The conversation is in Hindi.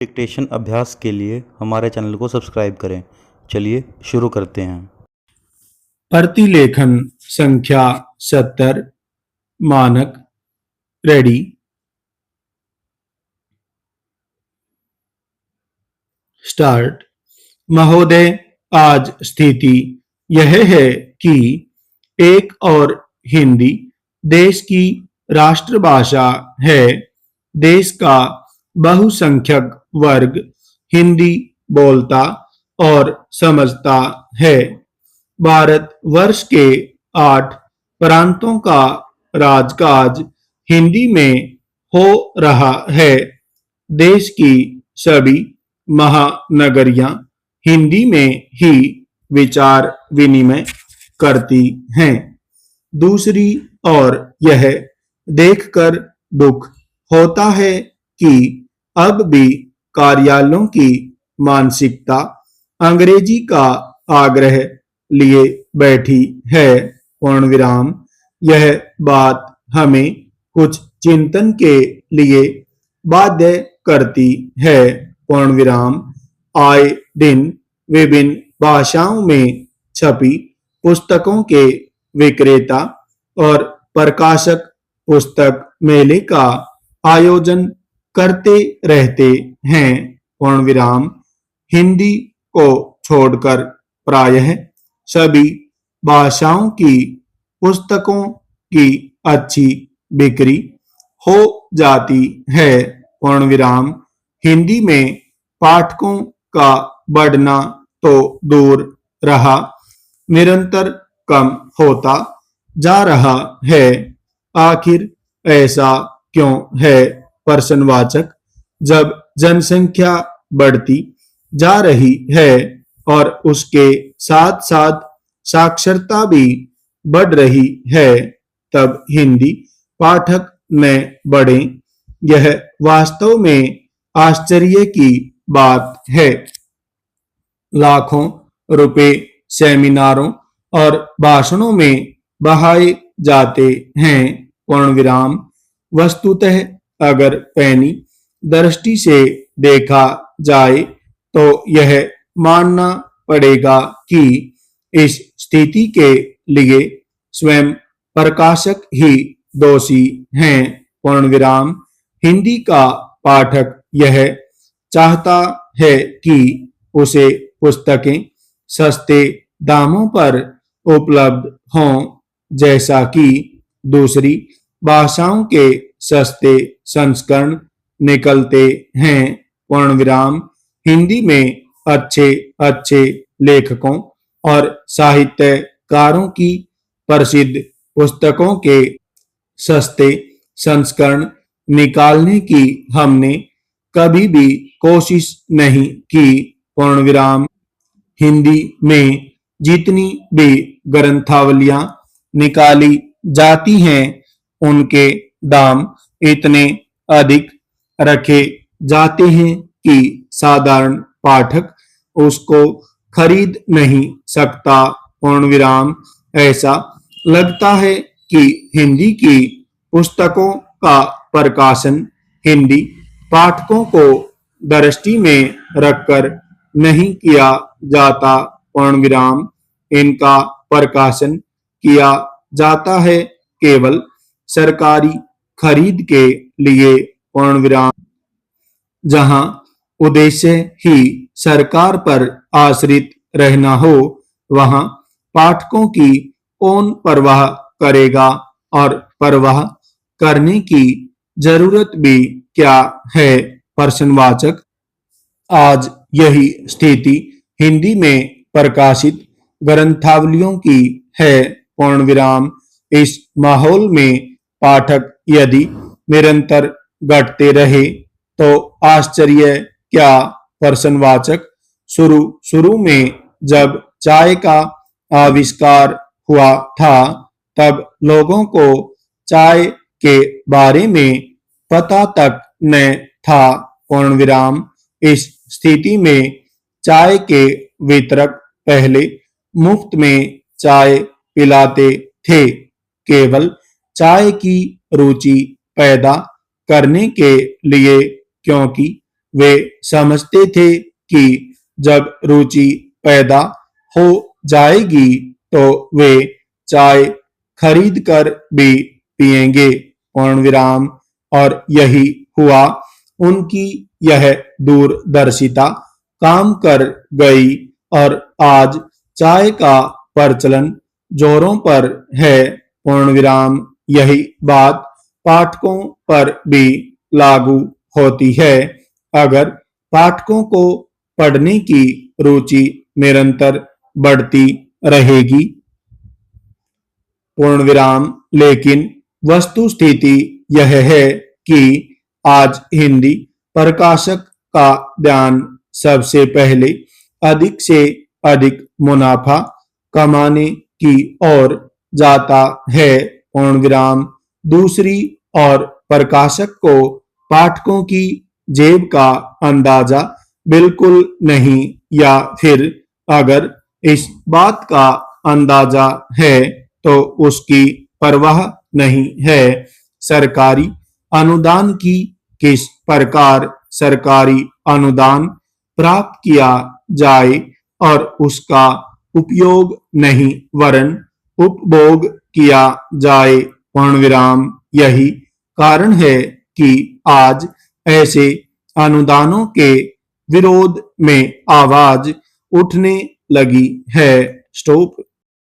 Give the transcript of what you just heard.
डिक्टेशन अभ्यास के लिए हमारे चैनल को सब्सक्राइब करें। चलिए शुरू करते हैं। प्रतिलेखन संख्या 70 मानक रेडी। स्टार्ट। महोदय, आज स्थिति यह है कि एक और हिंदी देश की राष्ट्रभाषा है। देश का बहुसंख्यक वर्ग हिंदी बोलता और समझता है। भारत वर्ष के 8 प्रांतों का राजकाज हिंदी में हो रहा है। देश की सभी महानगरियां हिंदी में ही विचार विनिमय करती हैं। दूसरी ओर यह देखकर दुख होता है कि अब भी कार्यालयों की मानसिकता अंग्रेजी का आग्रह लिए बैठी है। पूर्ण विराम। यह बात हमें कुछ चिंतन के लिए बाध्य करती है। पूर्ण विराम। आए दिन विभिन्न भाषाओं में छपी पुस्तकों के विक्रेता और प्रकाशक पुस्तक मेले का आयोजन करते रहते हैं। पूर्ण विराम। हिंदी को छोड़कर प्रायः सभी भाषाओं की पुस्तकों की अच्छी बिक्री हो जाती है। पूर्ण विराम। हिंदी में पाठकों का बढ़ना तो दूर रहा, निरंतर कम होता जा रहा है। आखिर ऐसा क्यों है? प्रश्नवाचक। जब जनसंख्या बढ़ती जा रही है और उसके साथ साथ साक्षरता भी बढ़ रही है, तब हिंदी पाठक न बढ़े, यह वास्तव में आश्चर्य की बात है। लाखों रुपए सेमिनारों और भाषणों में बहाए जाते हैं। पूर्ण विराम। वस्तुतः अगर पैनी दृष्टि से देखा जाए तो यह मानना पड़ेगा कि इस स्थिति के लिए स्वयं प्रकाशक ही दोषी हैं। पूर्ण विराम। हिंदी का पाठक यह चाहता है कि उसे पुस्तकें सस्ते दामों पर उपलब्ध हों, जैसा कि दूसरी भाषाओं के सस्ते संस्करण निकलते हैं। पूर्ण विराम। हिंदी में अच्छे अच्छे लेखकों और साहित्यकारों की प्रसिद्ध पुस्तकों के सस्ते संस्करण निकालने की हमने कभी भी कोशिश नहीं की। पूर्ण विराम। हिंदी में जितनी भी ग्रंथावलियां निकाली जाती हैं, उनके दाम इतने अधिक रखे जाते हैं कि साधारण पाठक उसको खरीद नहीं सकता। पूर्ण विराम। ऐसा लगता है कि हिंदी की पुस्तकों का प्रकाशन हिंदी पाठकों को दृष्टि में रखकर नहीं किया जाता। पूर्ण विराम। इनका प्रकाशन किया जाता है केवल सरकारी खरीद के लिए। पूर्ण विराम। जहां उद्देश्य ही सरकार पर आश्रित रहना हो, वहां पाठकों की कौन परवाह करेगा, और परवाह करने की जरूरत भी क्या है? प्रश्नवाचक। आज यही स्थिति हिंदी में प्रकाशित ग्रंथावलियों की है। पूर्ण विराम। इस माहौल में पाठक यदि निरंतर घटते रहे तो आश्चर्य क्या? प्रश्नवाचक। शुरू शुरू में जब चाय का आविष्कार हुआ था, तब लोगों को चाय के बारे में पता तक न था। पूर्ण विराम। इस स्थिति में चाय के वितरक पहले मुफ्त में चाय पिलाते थे, केवल चाय की रुचि पैदा करने के लिए, क्योंकि वे समझते थे कि जब रुचि पैदा हो जाएगी तो वे चाय खरीद कर भी पिएंगे। पूर्ण विराम। और यही हुआ। उनकी यह दूरदर्शिता काम कर गई और आज चाय का प्रचलन जोरों पर है। पूर्ण विराम। यही बात पाठकों पर भी लागू होती है। अगर पाठकों को पढ़ने की रुचि निरंतर बढ़ती रहेगी। पूर्ण विराम। लेकिन वस्तु स्थिति यह है कि आज हिंदी प्रकाशक का ध्यान सबसे पहले अधिक से अधिक मुनाफा कमाने की ओर जाता है। पूर्ण विराम। दूसरी ओर प्रकाशक को पाठकों की जेब का अंदाजा बिल्कुल नहीं, या फिर अगर इस बात का अंदाजा है तो उसकी परवाह नहीं है। सरकारी अनुदान की किस प्रकार सरकारी अनुदान प्राप्त किया जाए और उसका उपयोग नहीं वरन उपभोग किया जाए। पूर्ण विराम। यही कारण है कि आज ऐसे अनुदानों के विरोध में आवाज उठने लगी है। स्टॉप।